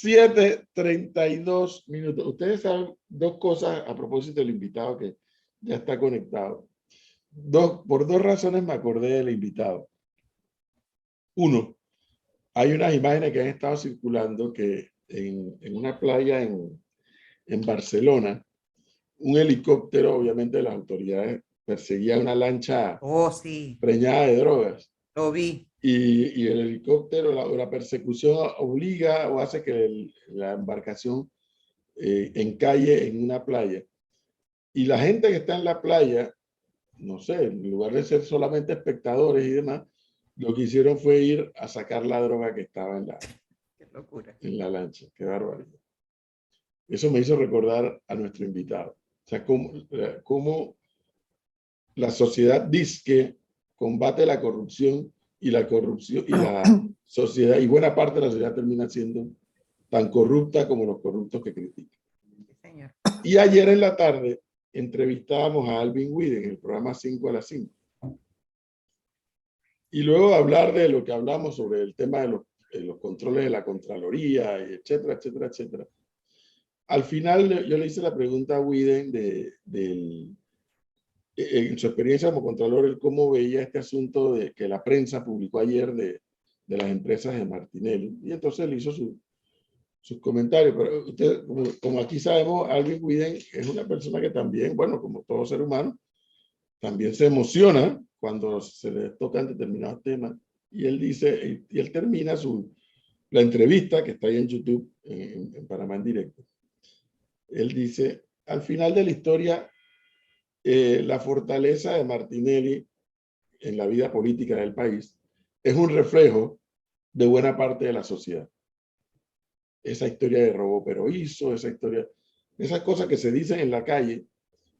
7:32. Ustedes saben dos cosas a propósito del invitado que ya está conectado. Por dos razones me acordé del invitado. Uno, hay unas imágenes que han estado circulando que en una playa en Barcelona, un helicóptero, obviamente las autoridades perseguían una lancha Sí, preñada de drogas. lo vi. Y el helicóptero, la persecución obliga o hace que la embarcación encalle en una playa. Y la gente que está en la playa, no sé, en lugar de ser solamente espectadores y demás, lo que hicieron fue ir a sacar la droga que estaba Qué locura. en la lancha. Qué barbaridad. Eso me hizo recordar a nuestro invitado. O sea, cómo la sociedad dice que combate la corrupción y la sociedad, y buena parte de la sociedad termina siendo tan corrupta como los corruptos que critican. Sí, señor. Y ayer en la tarde entrevistábamos a Alvin Widen en el programa 5 a las 5. Y luego de hablar de lo que hablamos sobre el tema de los controles de la Contraloría, etcétera, etcétera, etcétera. Al final yo le hice la pregunta a Widen en su experiencia como contralor, él cómo veía este asunto de que la prensa publicó ayer de las empresas de Martinelli. Y entonces él hizo sus comentarios. Pero usted, como aquí sabemos, Alvin Widen es una persona que también, bueno, como todo ser humano, también se emociona cuando se le tocan determinados temas. Y él dice, y él termina la entrevista que está ahí en YouTube, en Panamá en directo. Él dice, al final de la historia, la fortaleza de Martinelli en la vida política del país es un reflejo de buena parte de la sociedad. Esa historia de robó pero hizo, esa historia, esas cosas que se dicen en la calle,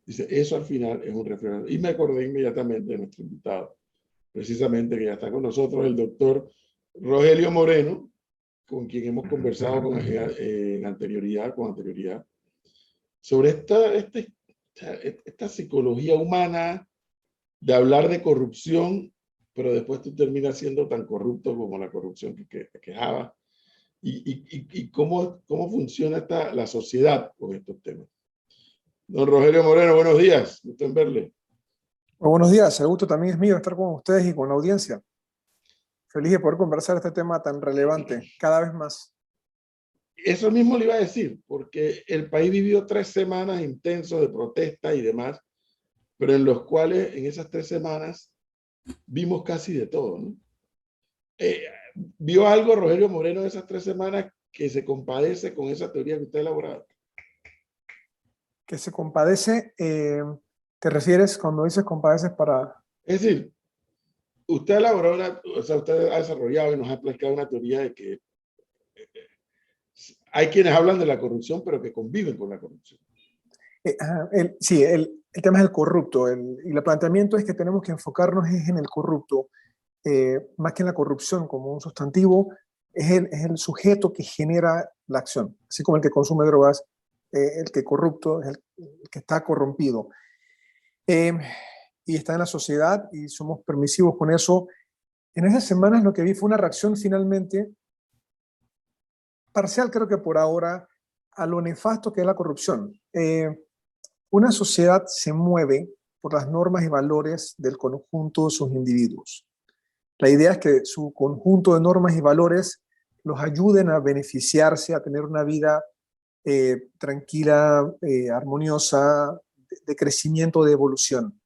dice, eso al final es un reflejo. Y me acordé inmediatamente de nuestro invitado, precisamente que ya está con nosotros, el doctor Rogelio Moreno, con quien hemos conversado con anterioridad, sobre esta psicología humana de hablar de corrupción, pero después tú terminas siendo tan corrupto como la corrupción que te quejaba. Y cómo funciona la sociedad con estos temas. Don Rogelio Moreno, buenos días. Gusto en verle. Muy buenos días. El gusto también es mío estar con ustedes y con la audiencia. Feliz de poder conversar este tema tan relevante, cada vez más. Eso mismo le iba a decir, porque el país vivió 3 semanas intensos de protesta y demás, pero en los cuales en esas 3 semanas vimos casi de todo, ¿no? ¿Vio algo, Rogelio Moreno, de esas 3 semanas que se compadece con esa teoría que usted ha elaborado? Que se compadece, ¿te refieres cuando dices compadeces para...? Es decir, usted ha elaborado usted ha desarrollado y nos ha explicado una teoría de que hay quienes hablan de la corrupción, pero que conviven con la corrupción. Sí, el tema es el corrupto, y el planteamiento es que tenemos que enfocarnos en el corrupto, más que en la corrupción como un sustantivo, es el sujeto que genera la acción, así como el que consume drogas, el que corrupto es el que está corrompido. Y está en la sociedad y somos permisivos con eso. En esas semanas lo que vi fue una reacción finalmente parcial, creo que por ahora, a lo nefasto que es la corrupción. Una sociedad se mueve por las normas y valores del conjunto de sus individuos. La idea es que su conjunto de normas y valores los ayuden a beneficiarse, a tener una vida tranquila, armoniosa, de crecimiento, de evolución.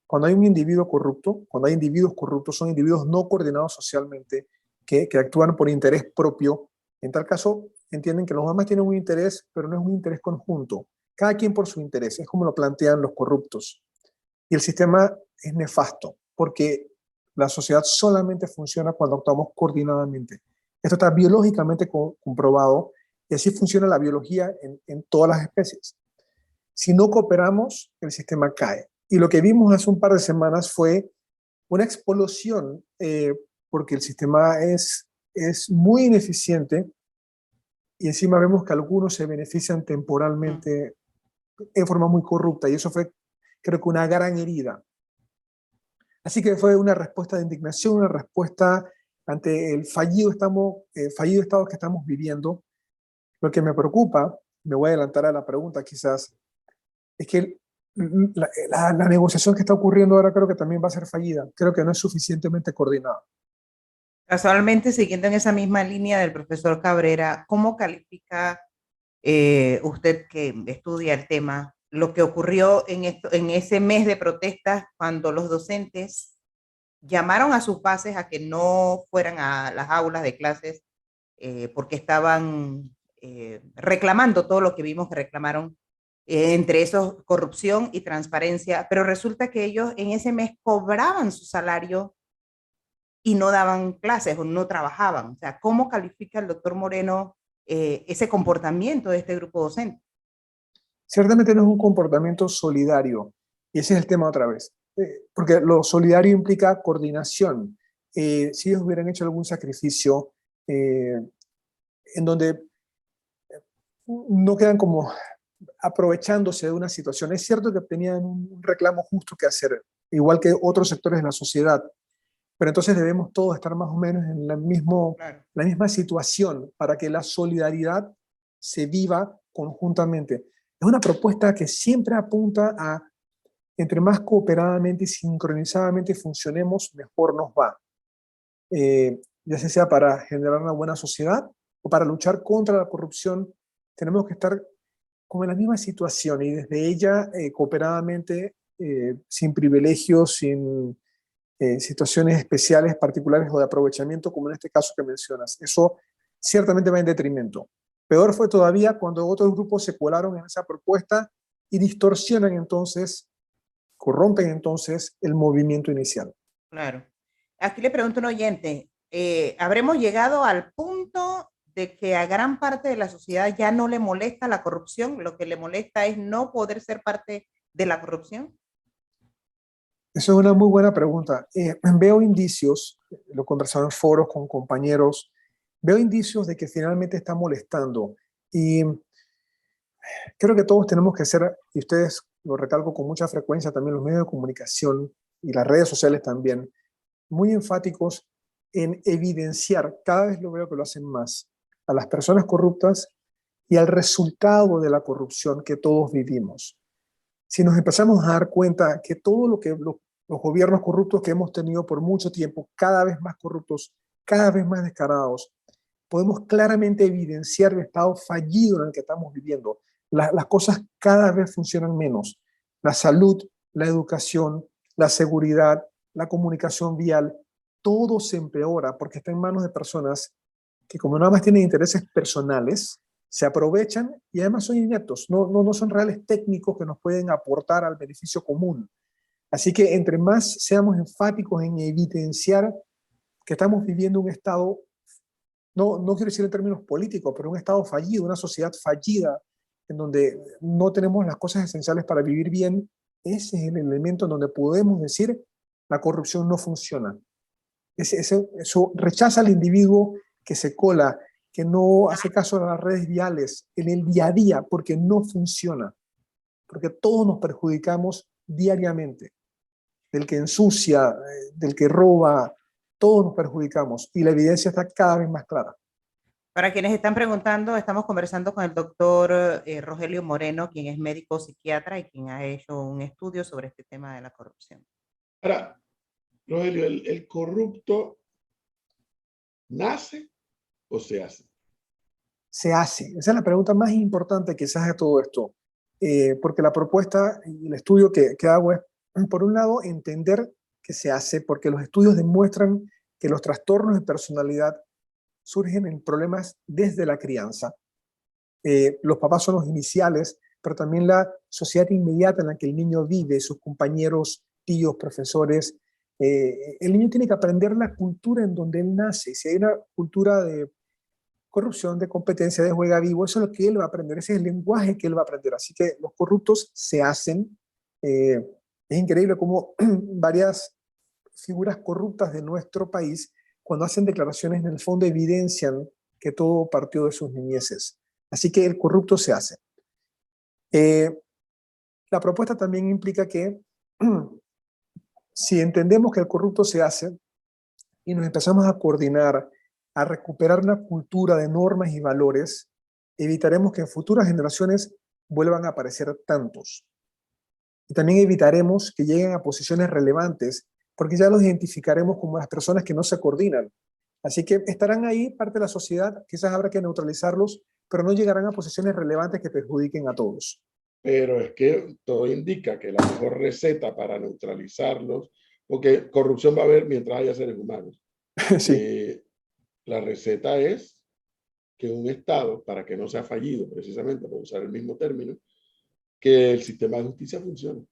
Cuando hay un individuo corrupto, cuando hay individuos corruptos, son individuos no coordinados socialmente, que actúan por interés propio. En tal caso, entienden que los demás tienen un interés, pero no es un interés conjunto. Cada quien por su interés, es como lo plantean los corruptos. Y el sistema es nefasto, porque la sociedad solamente funciona cuando actuamos coordinadamente. Esto está biológicamente comprobado, y así funciona la biología en todas las especies. Si no cooperamos, el sistema cae. Y lo que vimos hace un par de semanas fue una explosión, porque el sistema es muy ineficiente, y encima vemos que algunos se benefician temporalmente en forma muy corrupta, y eso fue, creo que, una gran herida. Así que fue una respuesta de indignación, una respuesta ante el fallido estado que estamos viviendo, Lo que me preocupa, me voy a adelantar a la pregunta quizás, es que la negociación que está ocurriendo ahora creo que también va a ser fallida. Creo que no es suficientemente coordinada. Casualmente, siguiendo en esa misma línea del profesor Cabrera, ¿cómo califica usted que estudia el tema lo que ocurrió en ese mes de protestas cuando los docentes llamaron a sus bases a que no fueran a las aulas de clases porque estaban reclamando todo lo que vimos que reclamaron, entre esos corrupción y transparencia, pero resulta que ellos en ese mes cobraban su salario y no daban clases o no trabajaban? O sea, ¿cómo califica el doctor Moreno ese comportamiento de este grupo docente? Ciertamente no es un comportamiento solidario, y ese es el tema otra vez, porque lo solidario implica coordinación. Si ellos hubieran hecho algún sacrificio en donde no quedan como aprovechándose de una situación, es cierto que tenían un reclamo justo que hacer, igual que otros sectores de la sociedad, pero entonces debemos todos estar más o menos en Claro. la misma situación para que la solidaridad se viva conjuntamente. Es una propuesta que siempre apunta a, entre más cooperadamente y sincronizadamente funcionemos, mejor nos va. Ya sea para generar una buena sociedad o para luchar contra la corrupción, tenemos que estar como en la misma situación y desde ella cooperadamente, sin privilegios, sin situaciones especiales, particulares o de aprovechamiento, como en este caso que mencionas. Eso ciertamente va en detrimento. Peor fue todavía cuando otros grupos se colaron en esa propuesta y distorsionan entonces, corrompen entonces el movimiento inicial. Claro. Aquí le pregunto a un oyente, ¿habremos llegado al punto de que a gran parte de la sociedad ya no le molesta la corrupción? Lo que le molesta es no poder ser parte de la corrupción. Eso es una muy buena pregunta. Veo indicios, lo he conversado en foros con compañeros, veo indicios de que finalmente está molestando. Y creo que todos tenemos que ser, y ustedes lo recalco con mucha frecuencia, también los medios de comunicación y las redes sociales también, muy enfáticos en evidenciar, cada vez lo veo que lo hacen más, a las personas corruptas y al resultado de la corrupción que todos vivimos. Si nos empezamos a dar cuenta que todo lo que los gobiernos corruptos que hemos tenido por mucho tiempo, cada vez más corruptos, cada vez más descarados, podemos claramente evidenciar el estado fallido en el que estamos viviendo. Las cosas cada vez funcionan menos. La salud, la educación, la seguridad, la comunicación vial, todo se empeora porque está en manos de personas que, como nada más tienen intereses personales, se aprovechan y además son ineptos, no son reales técnicos que nos pueden aportar al beneficio común. Así que entre más seamos enfáticos en evidenciar que estamos viviendo un estado, no quiero decir en términos políticos, pero un estado fallido, una sociedad fallida, en donde no tenemos las cosas esenciales para vivir bien, ese es el elemento en donde podemos decir la corrupción no funciona. Eso rechaza al individuo que se cola, que no hace caso a las redes viales en el día a día, porque no funciona, porque todos nos perjudicamos diariamente, del que ensucia, del que roba, todos nos perjudicamos y la evidencia está cada vez más clara. Para quienes están preguntando, estamos conversando con el doctor Rogelio Moreno, quien es médico psiquiatra y quien ha hecho un estudio sobre este tema de la corrupción. Ahora, Rogelio, ¿el corrupto nace o se hace? Se hace. Esa es la pregunta más importante que se hace de todo esto. Porque la propuesta y el estudio que hago es, por un lado, entender que se hace, porque los estudios demuestran que los trastornos de personalidad surgen en problemas desde la crianza. Los papás son los iniciales, pero también la sociedad inmediata en la que el niño vive, sus compañeros, tíos, profesores. El niño tiene que aprender la cultura en donde él nace. Si hay una cultura de corrupción, de competencia, de juega vivo, eso es lo que él va a aprender, ese es el lenguaje que él va a aprender. Así que los corruptos se hacen. Es increíble cómo varias figuras corruptas de nuestro país, cuando hacen declaraciones, en el fondo evidencian que todo partió de sus niñeces. Así que el corrupto se hace. La propuesta también implica que si entendemos que el corrupto se hace y nos empezamos a coordinar, a recuperar una cultura de normas y valores, evitaremos que en futuras generaciones vuelvan a aparecer tantos. Y también evitaremos que lleguen a posiciones relevantes, porque ya los identificaremos como las personas que no se coordinan. Así que estarán ahí, parte de la sociedad, quizás habrá que neutralizarlos, pero no llegarán a posiciones relevantes que perjudiquen a todos. Pero es que todo indica que la mejor receta para neutralizarlos, porque corrupción va a haber mientras haya seres humanos, Sí. la receta es que un Estado, para que no sea fallido, precisamente por usar el mismo término, que el sistema de justicia funcione.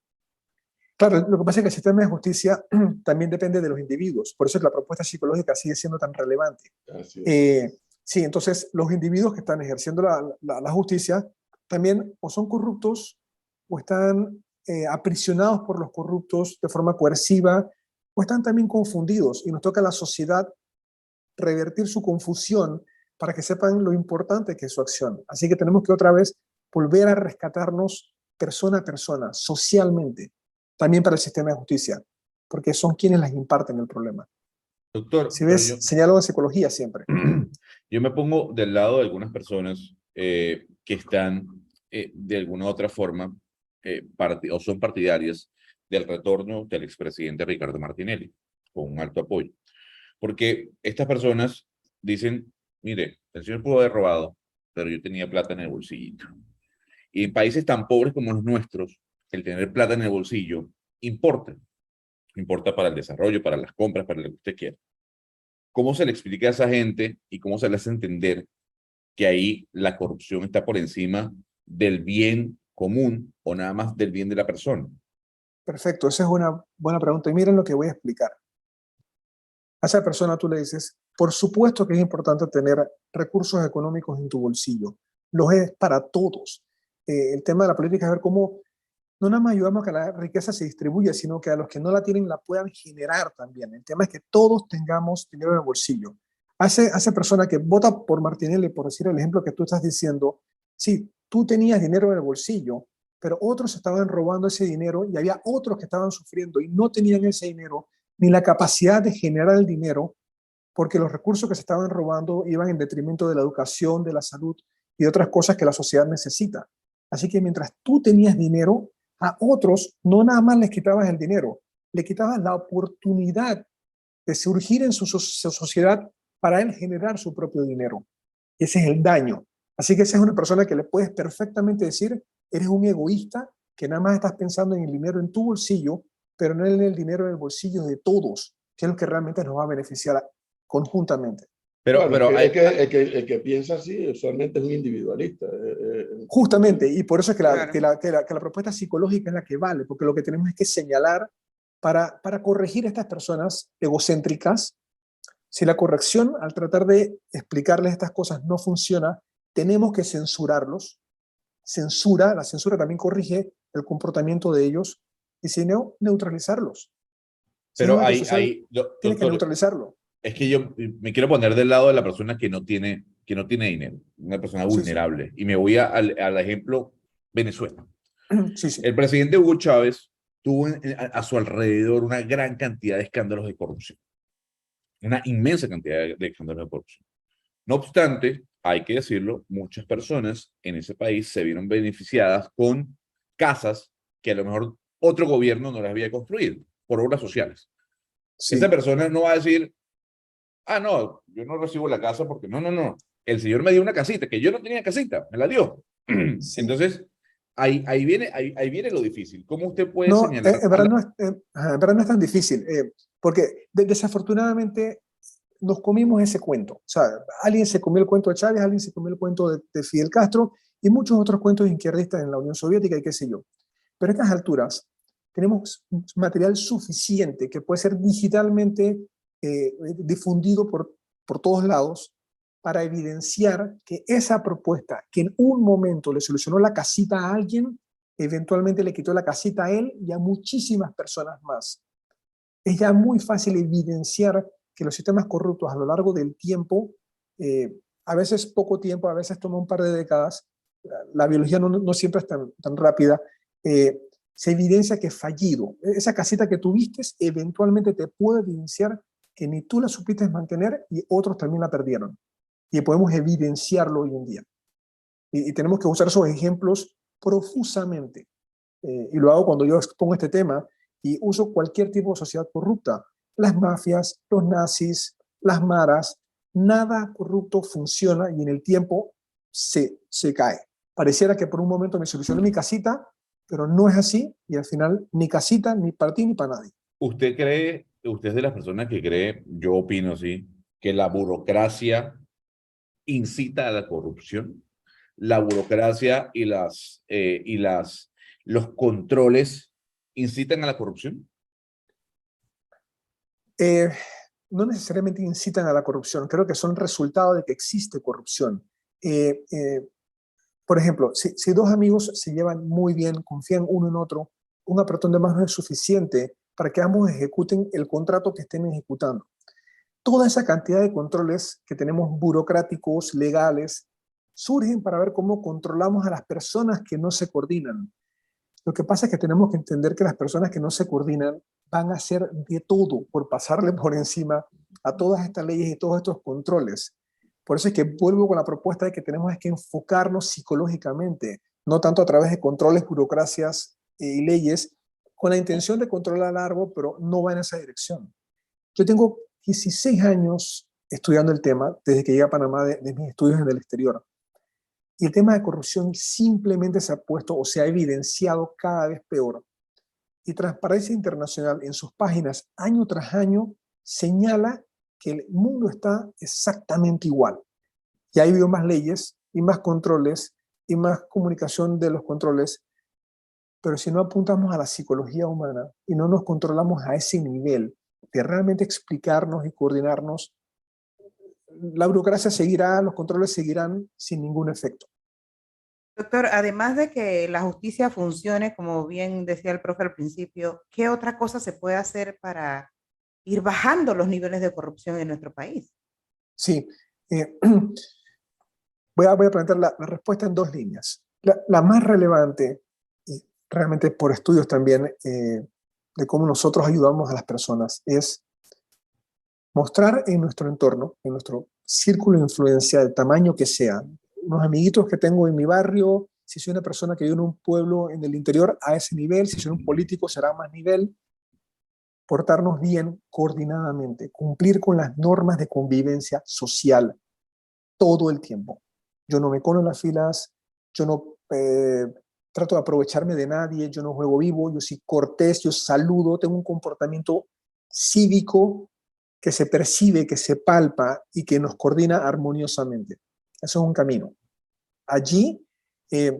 Claro, lo que pasa es que el sistema de justicia también depende de los individuos, por eso es que la propuesta psicológica sigue siendo tan relevante. Así es. Sí, entonces los individuos que están ejerciendo la justicia también o son corruptos o están aprisionados por los corruptos de forma coerciva o están también confundidos y nos toca a la sociedad revertir su confusión para que sepan lo importante que es su acción. Así que tenemos que otra vez volver a rescatarnos persona a persona, socialmente, también para el sistema de justicia, porque son quienes las imparten el problema. Doctor, Si ves, señalo en psicología siempre. yo me pongo del lado de algunas personas que están de alguna u otra forma o son partidarias del retorno del expresidente Ricardo Martinelli, con un alto apoyo. Porque estas personas dicen, mire, el señor pudo haber robado, pero yo tenía plata en el bolsillito. Y en países tan pobres como los nuestros, el tener plata en el bolsillo importa. Importa para el desarrollo, para las compras, para lo que usted quiera. ¿Cómo se le explica a esa gente y cómo se le hace entender que ahí la corrupción está por encima del bien común o nada más del bien de la persona? Perfecto, esa es una buena pregunta. Y miren lo que voy a explicar. A esa persona tú le dices, por supuesto que es importante tener recursos económicos en tu bolsillo. Los es para todos. El tema de la política es ver cómo no nada más ayudamos a que la riqueza se distribuya, sino que a los que no la tienen la puedan generar también. El tema es que todos tengamos dinero en el bolsillo. A esa persona que vota por Martinelli, por decir el ejemplo que tú estás diciendo, sí, tú tenías dinero en el bolsillo, pero otros estaban robando ese dinero y había otros que estaban sufriendo y no tenían ese dinero ni la capacidad de generar el dinero porque los recursos que se estaban robando iban en detrimento de la educación, de la salud y de otras cosas que la sociedad necesita. Así que mientras tú tenías dinero, a otros no nada más les quitabas el dinero, le quitabas la oportunidad de surgir en su sociedad para él generar su propio dinero. Ese es el daño. Así que esa es una persona que le puedes perfectamente decir, eres un egoísta que nada más estás pensando en el dinero en tu bolsillo, pero no en el dinero en el bolsillo de todos, que es lo que realmente nos va a beneficiar conjuntamente. Pero, Bueno, pero el que piensa así usualmente es un individualista. Justamente, y por eso es que Claro. la propuesta psicológica es la que vale, porque lo que tenemos es que señalar para corregir a estas personas egocéntricas. Si la corrección, al tratar de explicarles estas cosas, no funciona, tenemos que censurarlos. La censura también corrige el comportamiento de ellos, y si no, neutralizarlos. Si es pero una red social, tiene que doctor, neutralizarlo. es que yo me quiero poner del lado de la persona que no tiene dinero, una persona Sí, vulnerable. Y me voy al ejemplo Venezuela. sí, sí. El presidente Hugo Chávez tuvo a su alrededor una gran cantidad de escándalos de corrupción. Una inmensa cantidad de escándalos de corrupción. No obstante, hay que decirlo, muchas personas en ese país se vieron beneficiadas con casas que a lo mejor otro gobierno no las había construido por obras sociales. Sí. Esa persona no va a decir, ah, no, yo no recibo la casa porque no. El señor me dio una casita, que yo no tenía casita, me la dio. Sí. Entonces, ahí viene lo difícil. ¿Cómo usted puede No, señalar? en verdad no es tan difícil, porque desafortunadamente nos comimos ese cuento. O sea, alguien se comió el cuento de Chávez, alguien se comió el cuento de Fidel Castro y muchos otros cuentos izquierdistas en la Unión Soviética y qué sé yo. Pero a estas alturas tenemos material suficiente que puede ser digitalmente difundido por todos lados para evidenciar que esa propuesta que en un momento le solucionó la casita a alguien, eventualmente le quitó la casita a él y a muchísimas personas más. Es ya muy fácil evidenciar que los sistemas corruptos a lo largo del tiempo, a veces poco tiempo, a veces toma un par de décadas, la biología no siempre es tan rápida, se evidencia que es fallido. Esa casita que tuviste eventualmente te puede evidenciar que ni tú la supiste mantener y otros también la perdieron. Y podemos evidenciarlo hoy en día. y tenemos que usar esos ejemplos profusamente. Y lo hago cuando yo expongo este tema y uso cualquier tipo de sociedad corrupta. Las mafias, los nazis, las maras, nada corrupto funciona y en el tiempo se cae. Pareciera que por un momento me solucionó mi casita, pero no es así y al final ni casita, ni para ti, ni para nadie. Usted es de las personas que cree, yo opino así, que la burocracia incita a la corrupción? La burocracia los controles incitan a la corrupción. Eh, no necesariamente incitan a la corrupción, creo que son resultado de que existe corrupción. Por ejemplo, si dos amigos se llevan muy bien, confían uno en otro, un apretón de manos no es suficiente para que ambos ejecuten el contrato que estén ejecutando. Toda esa cantidad de controles que tenemos burocráticos, legales, surgen para ver cómo controlamos a las personas que no se coordinan. Lo que pasa es que tenemos que entender que las personas que no se coordinan van a hacer de todo por pasarle por encima a todas estas leyes y todos estos controles. Por eso es que vuelvo con la propuesta de que tenemos que enfocarnos psicológicamente, no tanto a través de controles, burocracias y leyes, con la intención de controlar a largo, pero no va en esa dirección. Yo tengo 16 años estudiando el tema desde que llegué a Panamá de mis estudios en el exterior. Y el tema de corrupción simplemente se ha puesto o se ha evidenciado cada vez peor. Y Transparencia Internacional en sus páginas año tras año señala que el mundo está exactamente igual. Y ha habido más leyes y más controles y más comunicación de los controles, pero si no apuntamos a la psicología humana y no nos controlamos a ese nivel de realmente explicarnos y coordinarnos, la burocracia seguirá, los controles seguirán sin ningún efecto. Doctor, además de que la justicia funcione, como bien decía el profe al principio, ¿qué otra cosa se puede hacer para ir bajando los niveles de corrupción en nuestro país? Sí, voy a plantear la respuesta en dos líneas. La más relevante, y realmente por estudios también, de cómo nosotros ayudamos a las personas, es mostrar en nuestro entorno, en nuestro círculo de influencia, del tamaño que sea, unos amiguitos que tengo en mi barrio, si soy una persona que vive en un pueblo en el interior, a ese nivel, si soy un político será a más nivel, portarnos bien coordinadamente, cumplir con las normas de convivencia social todo el tiempo. Yo no me colo en las filas, yo no trato de aprovecharme de nadie, yo no juego vivo, yo soy cortés, yo saludo, tengo un comportamiento cívico que se percibe, que se palpa y que nos coordina armoniosamente. Eso es un camino. Allí es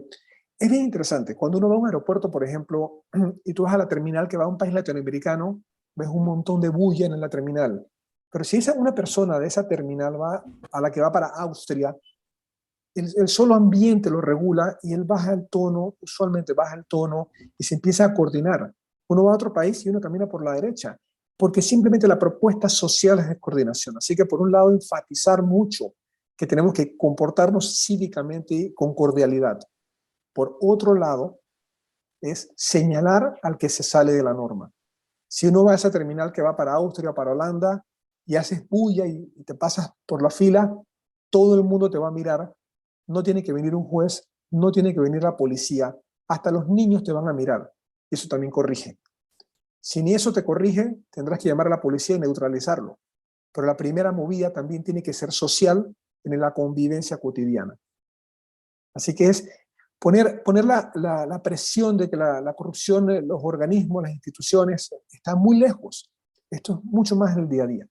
bien interesante. Cuando uno va a un aeropuerto, por ejemplo, y tú vas a la terminal que va a un país latinoamericano, ves un montón de bulla en la terminal. Pero si una persona de esa terminal va a la que va para Austria, el solo ambiente lo regula y él baja el tono, usualmente baja el tono y se empieza a coordinar. Uno va a otro país y uno camina por la derecha, porque simplemente la propuesta social es de coordinación. Así que por un lado enfatizar mucho que tenemos que comportarnos cívicamente y con cordialidad. Por otro lado, es señalar al que se sale de la norma. Si uno va a esa terminal que va para Austria o para Holanda y haces bulla y te pasas por la fila, todo el mundo te va a mirar. No tiene que venir un juez, no tiene que venir la policía, hasta los niños te van a mirar. Y eso también corrige. Si ni eso te corrige, tendrás que llamar a la policía y neutralizarlo. Pero la primera movida también tiene que ser social en la convivencia cotidiana. Así que es poner la presión de que la corrupción, los organismos, las instituciones, está muy lejos. Esto es mucho más en el día a día.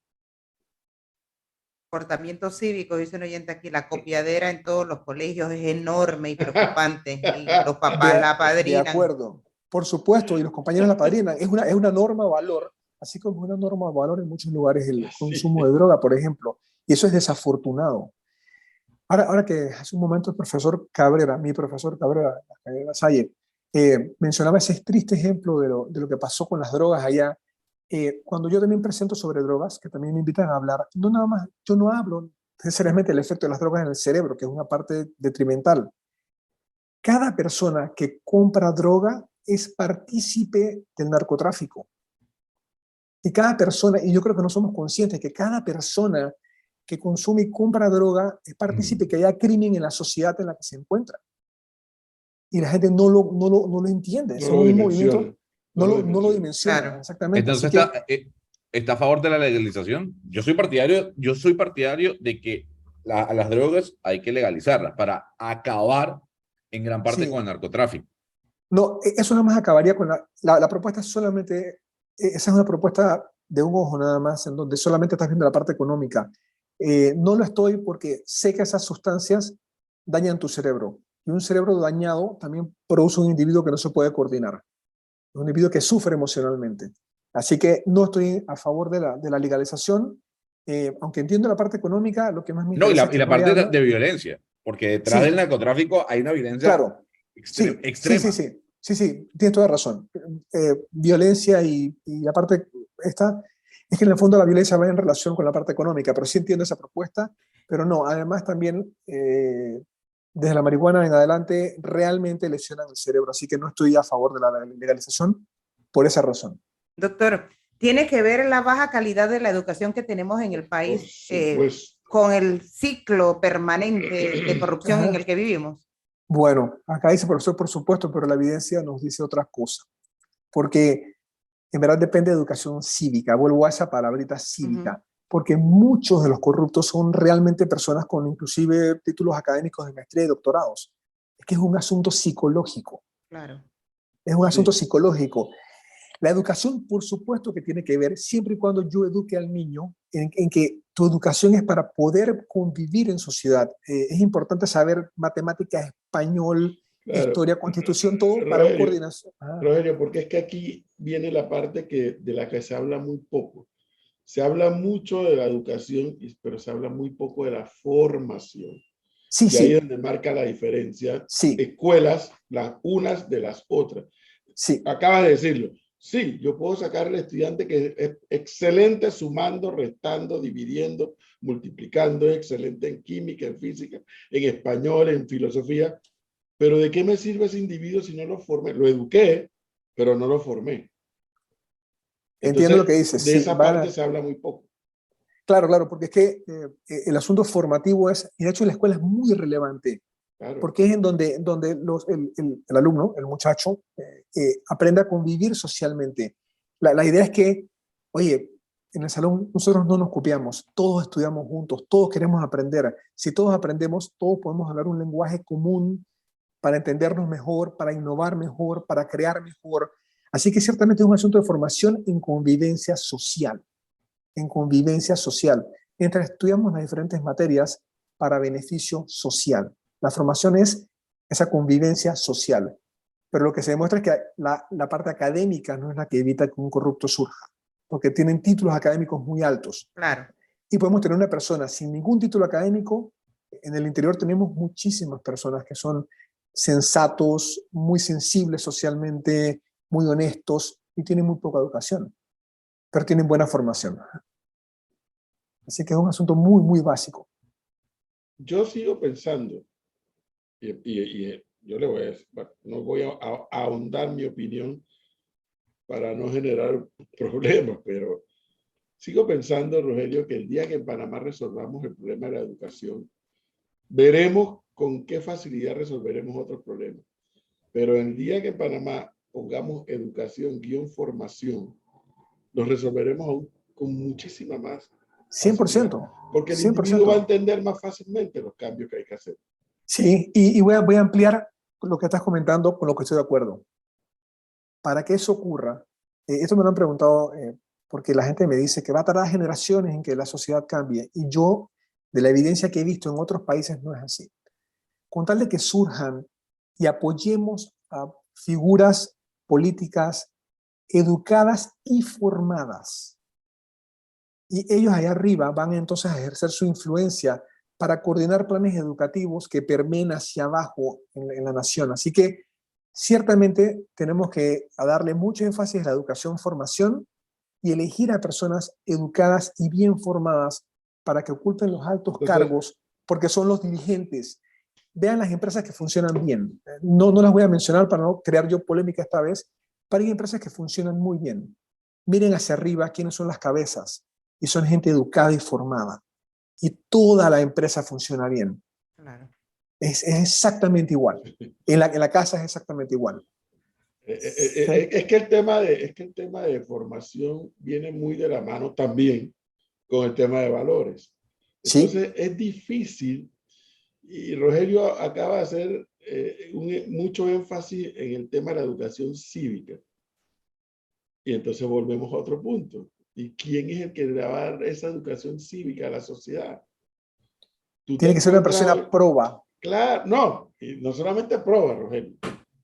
Comportamiento cívico, dice un oyente aquí, la copiadera en todos los colegios es enorme y preocupante. Y los papás la padrinan. De acuerdo, por supuesto, y los compañeros la padrinan. Es una norma valor, así como una norma valor en muchos lugares el consumo de droga, por ejemplo. Y eso es desafortunado. Ahora que hace un momento el profesor Cabrera, mi profesor Cabrera, en La Salle, mencionaba ese triste ejemplo de lo que pasó con las drogas allá. Cuando yo también presento sobre drogas, que también me invitan a hablar, no nada más, yo no hablo necesariamente del efecto de las drogas en el cerebro, que es una parte detrimental. Cada persona que compra droga es partícipe del narcotráfico. Y cada persona, y yo creo que no somos conscientes que cada persona que consume y compra droga es partícipe que haya crimen en la sociedad en la que se encuentra. Y la gente no lo entiende. No Son lo un dimensiona. movimiento, no lo dimensiona. Claro. Exactamente. Entonces Así que, está a favor de la legalización. Yo soy partidario de que a las drogas hay que legalizarlas para acabar en gran parte sí. con el narcotráfico. No, eso nada más acabaría con la propuesta solamente, esa es una propuesta de un ojo nada más, en donde solamente estás viendo la parte económica. No lo estoy porque sé que esas sustancias dañan tu cerebro. Y un cerebro dañado también produce un individuo que no se puede coordinar. Un individuo que sufre emocionalmente. Así que no estoy a favor de la legalización, aunque entiendo la parte económica, lo que más me No, interesa es que la no parte haya... de violencia, porque detrás Sí, del narcotráfico hay una violencia claro. Sí, extrema. sí, tienes toda razón. Violencia y la parte esta, es que en el fondo la violencia va en relación con la parte económica, pero sí entiendo esa propuesta, pero no, además también desde la marihuana en adelante realmente lesionan el cerebro, así que no estoy a favor de la legalización por esa razón. Doctor, ¿tiene que ver la baja calidad de la educación que tenemos en el Por país supuesto. con el ciclo permanente de corrupción Ajá. en el que vivimos? Bueno, acá dice profesor, por supuesto, pero la evidencia nos dice otra cosa, porque en verdad depende de educación cívica, vuelvo a esa palabrita cívica, porque muchos de los corruptos son realmente personas con inclusive títulos académicos de maestría y doctorados. Es que es un asunto psicológico. Claro. Es un Sí. asunto psicológico. La educación, por supuesto que tiene que ver, siempre y cuando yo eduque al niño, en que tu educación es para poder convivir en sociedad. Es importante saber matemática, español, Claro. historia, constitución, todo para una coordinación. Rogelio, porque es que aquí viene la parte de la que se habla muy poco. Se habla mucho de la educación, pero se habla muy poco de la formación. Sí, Y ahí es sí, donde marca la diferencia. sí, Escuelas, las unas de las otras. sí. Acabas de decirlo. Sí, yo puedo sacar al estudiante que es excelente sumando, restando, dividiendo, multiplicando, es excelente en química, en física, en español, en filosofía, pero ¿de qué me sirve ese individuo si no lo formé? Lo eduqué, pero no lo formé. Entiendo lo Entonces, que dices, de sí. esa parte se habla muy poco. Claro, porque es que el asunto formativo es, y de hecho la escuela es muy relevante, Claro. porque es en donde el alumno, el muchacho, aprende a convivir socialmente. La idea es que, oye, en el salón nosotros no nos copiamos, todos estudiamos juntos, todos queremos aprender. Si todos aprendemos, todos podemos hablar un lenguaje común para entendernos mejor, para innovar mejor, para crear mejor. Así que ciertamente es un asunto de formación en convivencia social, mientras estudiamos las diferentes materias para beneficio social. La formación es esa convivencia social, pero lo que se demuestra es que la parte académica no es la que evita que un corrupto surja, porque tienen títulos académicos muy altos. Claro. Y podemos tener una persona sin ningún título académico. En el interior tenemos muchísimas personas que son sensatos, muy sensibles socialmente, muy honestos y tienen muy poca educación, pero tienen buena formación. Así que es un asunto muy, muy básico. Yo sigo pensando, y yo le voy a decir, bueno, no voy a ahondar mi opinión para no generar problemas, pero sigo pensando, Rogelio, que el día que en Panamá resolvamos el problema de la educación, veremos con qué facilidad resolveremos otros problemas. Pero el día que en Panamá pongamos educación guión formación, los resolveremos aún con muchísima más facilidad. 100%. Porque el 100%. individuo va a entender más fácilmente los cambios que hay que hacer. Sí, y voy a ampliar lo que estás comentando con lo que estoy de acuerdo. Para que eso ocurra, esto me lo han preguntado porque la gente me dice que va a tardar generaciones en que la sociedad cambie. Y yo, de la evidencia que he visto en otros países, no es así. Con tal de que surjan y apoyemos a figuras políticas educadas y formadas. Y ellos allá arriba van entonces a ejercer su influencia para coordinar planes educativos que permeen hacia abajo en la nación. Así que ciertamente tenemos que darle mucho énfasis a la educación-formación y elegir a personas educadas y bien formadas para que ocupen los altos cargos, porque son los dirigentes. Vean las empresas que funcionan bien. No las voy a mencionar para no crear yo polémica esta vez, pero hay empresas que funcionan muy bien. Miren hacia arriba quiénes son las cabezas y son gente educada y formada. y toda la empresa funciona bien. Claro. Es exactamente igual. En la casa es exactamente igual. Es que el tema de formación viene muy de la mano también con el tema de valores. Sí, Entonces es difícil, y Rogelio acaba de hacer mucho énfasis en el tema de la educación cívica. Y entonces volvemos a otro punto. ¿Y quién es el que le va a dar esa educación cívica a la sociedad? Tú te tiene que ser una persona encuentras, proba. claro, no, y no solamente prueba, Rogelio,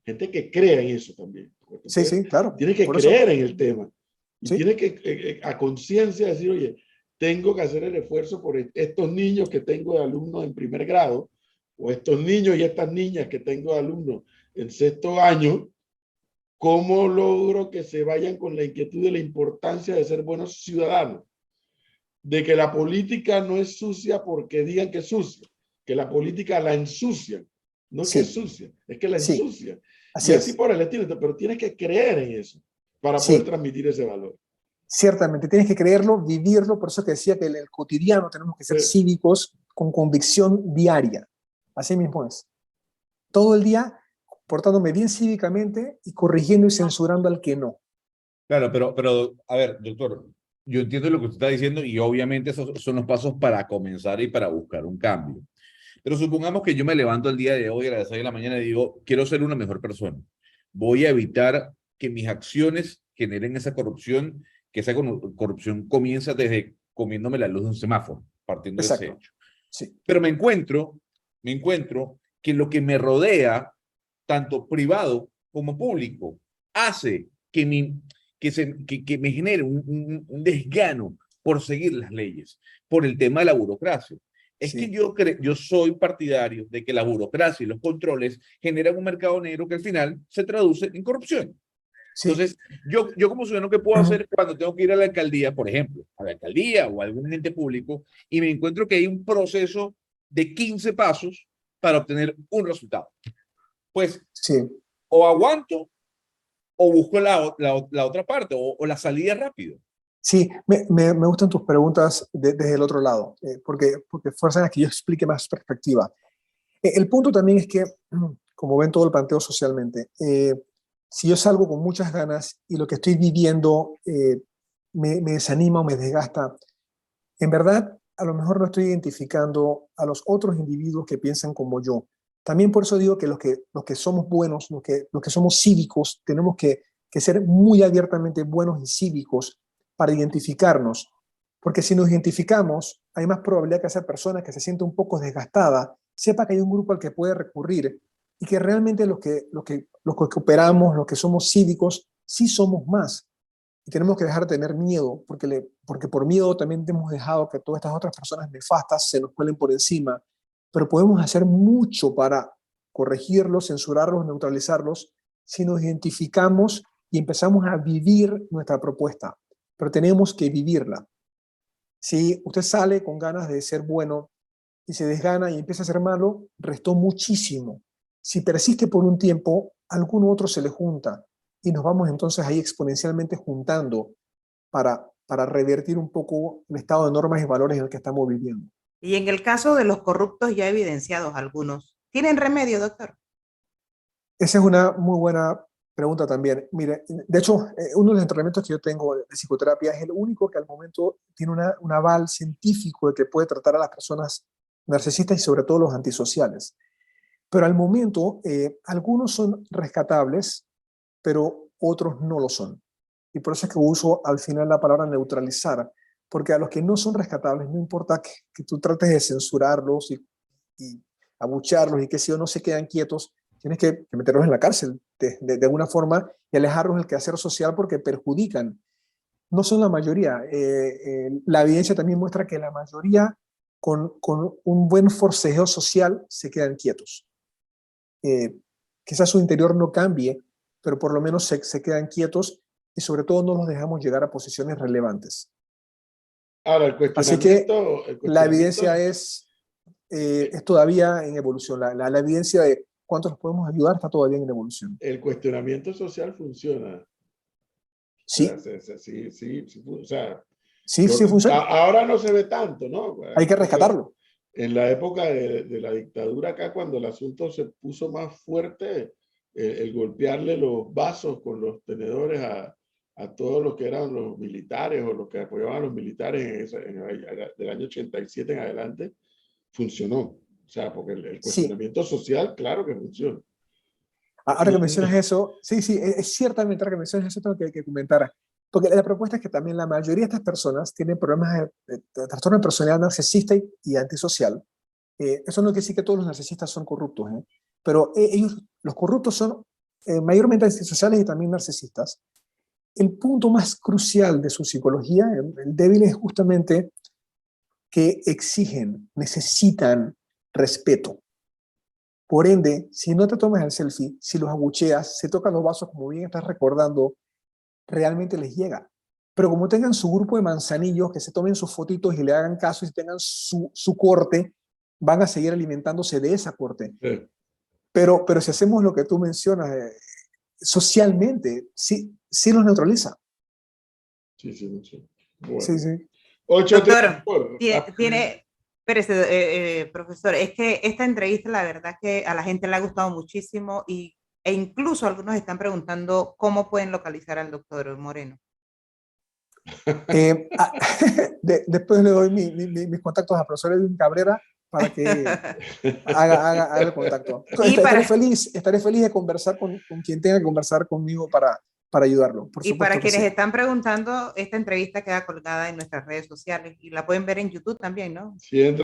gente que crea en eso también. Sí, Entonces, sí, claro. tienes que Por eso, creer en el tema y sí, tienes que a conciencia decir, oye, tengo que hacer el esfuerzo por estos niños que tengo de alumnos en primer grado o estos niños y estas niñas que tengo de alumnos en sexto año. ¿Cómo logro que se vayan con la inquietud de la importancia de ser buenos ciudadanos? De que la política no es sucia porque digan que es sucia, que la política la ensucian. No es que es sí, sucia, es que la sí, ensucia. Y así así es. por el estilo, pero tienes que creer en eso para poder Sí, transmitir ese valor. ciertamente, tienes que creerlo, vivirlo, por eso que decía que en el cotidiano tenemos que ser cívicos con convicción diaria. Así mismo es. Todo el día portándome bien cívicamente y corrigiendo y censurando al que no. Claro, pero, a ver, doctor, yo entiendo lo que usted está diciendo y obviamente esos son los pasos para comenzar y para buscar un cambio. Pero supongamos que yo me levanto el día de hoy a las 6 de la mañana y digo, quiero ser una mejor persona. Voy a evitar que mis acciones generen esa corrupción, que esa corrupción comienza desde comiéndome la luz de un semáforo, partiendo de ese Exacto. hecho. Sí, Pero me encuentro que lo que me rodea, tanto privado como público, hace que me genere un desgano por seguir las leyes, por el tema de la burocracia. Es que sí, yo soy partidario de que la burocracia y los controles generan un mercado negro que al final se traduce en corrupción. sí. Entonces, yo como ciudadano, ¿qué puedo hacer cuando tengo que ir a la alcaldía, por ejemplo, a la alcaldía o a algún ente público, y me encuentro que hay un proceso de 15 pasos para obtener un resultado? Pues Sí, o aguanto o busco la otra parte o la salida rápido. sí, me gustan tus preguntas desde el otro lado, porque fuerzan a que yo explique más perspectiva. El punto también es que, como ven todo el planteo socialmente, si yo salgo con muchas ganas y lo que estoy viviendo me desanima o me desgasta, en verdad, a lo mejor no estoy identificando a los otros individuos que piensan como yo. También por eso digo que los que somos buenos, los que somos cívicos, tenemos que ser muy abiertamente buenos y cívicos para identificarnos. Porque si nos identificamos, hay más probabilidad que esa persona que se siente un poco desgastada sepa que hay un grupo al que puede recurrir y que realmente los que cooperamos, los que somos cívicos, sí somos más. Y tenemos que dejar de tener miedo, porque por miedo también hemos dejado que todas estas otras personas nefastas se nos cuelen por encima. Pero podemos hacer mucho para corregirlos, censurarlos, neutralizarlos, si nos identificamos y empezamos a vivir nuestra propuesta. Pero tenemos que vivirla. Si usted sale con ganas de ser bueno y se desgana y empieza a ser malo, restó muchísimo. Si persiste por un tiempo, algún otro se le junta y nos vamos entonces ahí exponencialmente juntando para revertir un poco el estado de normas y valores en el que estamos viviendo. Y en el caso de los corruptos ya evidenciados algunos, ¿tienen remedio, doctor? Esa es una muy buena pregunta también. Mire, de hecho, uno de los entrenamientos que yo tengo de psicoterapia es el único que al momento tiene un aval científico de que puede tratar a las personas narcisistas y sobre todo los antisociales. Pero al momento, algunos son rescatables, pero otros no lo son. Y por eso es que uso al final la palabra neutralizar, porque a los que no son rescatables, no importa que tú trates de censurarlos y abuchearlos y que si o no se quedan quietos, tienes que meterlos en la cárcel de alguna forma y alejarlos del quehacer social porque perjudican. No son la mayoría. La evidencia también muestra que la mayoría con un buen forcejeo social se quedan quietos. Quizás su interior no cambie, pero por lo menos se quedan quietos y sobre todo no los dejamos llegar a posiciones relevantes. Ahora, Así que el la cuestionamiento, evidencia es todavía en evolución. La evidencia de cuántos los podemos ayudar está todavía en evolución. el cuestionamiento social funciona. O sea, Sí, sí, sí, sí, o sea, Sí, sí funciona. Ahora no se ve tanto, ¿no? Hay que rescatarlo. En la época de la dictadura acá, cuando el asunto se puso más fuerte, el golpearle los vasos con los tenedores a todos los que eran los militares o los que apoyaban a los militares del año 87 en adelante, funcionó. O sea, porque el Sí. cuestionamiento social, claro que funciona. Ahora que mencionas eso, sí, sí, es ciertamente, ahora que mencionas eso, tengo que comentar. Porque la propuesta es que también la mayoría de estas personas tienen problemas de trastorno de personalidad narcisista y antisocial. Eso no quiere decir que todos los narcisistas son corruptos, ¿eh? Pero ellos, los corruptos son mayormente antisociales y también narcisistas. El punto más crucial de su psicología, el débil, es justamente que exigen, necesitan respeto. Por ende, si no te tomas el selfie, si los abucheas, se tocan los vasos, como bien estás recordando, realmente les llega. Pero como tengan su grupo de manzanillos, que se tomen sus fotitos y le hagan caso y tengan su corte, van a seguir alimentándose de esa corte. Sí. Pero si hacemos lo que tú mencionas, socialmente, sí los neutraliza. Sí, sí, sí. Bueno. Sí, sí. Doctor, espérese, profesor, es que esta entrevista, la verdad que a la gente le ha gustado muchísimo e incluso algunos están preguntando cómo pueden localizar al doctor Moreno. Después le doy mis contactos a profesor Edwin Cabrera para que haga el contacto. Estaré feliz de conversar con quien tenga que conversar conmigo para ayudarlo. Por y para quienes sí. están preguntando, esta entrevista queda colgada en nuestras redes sociales y la pueden ver en YouTube también, ¿no? Sí,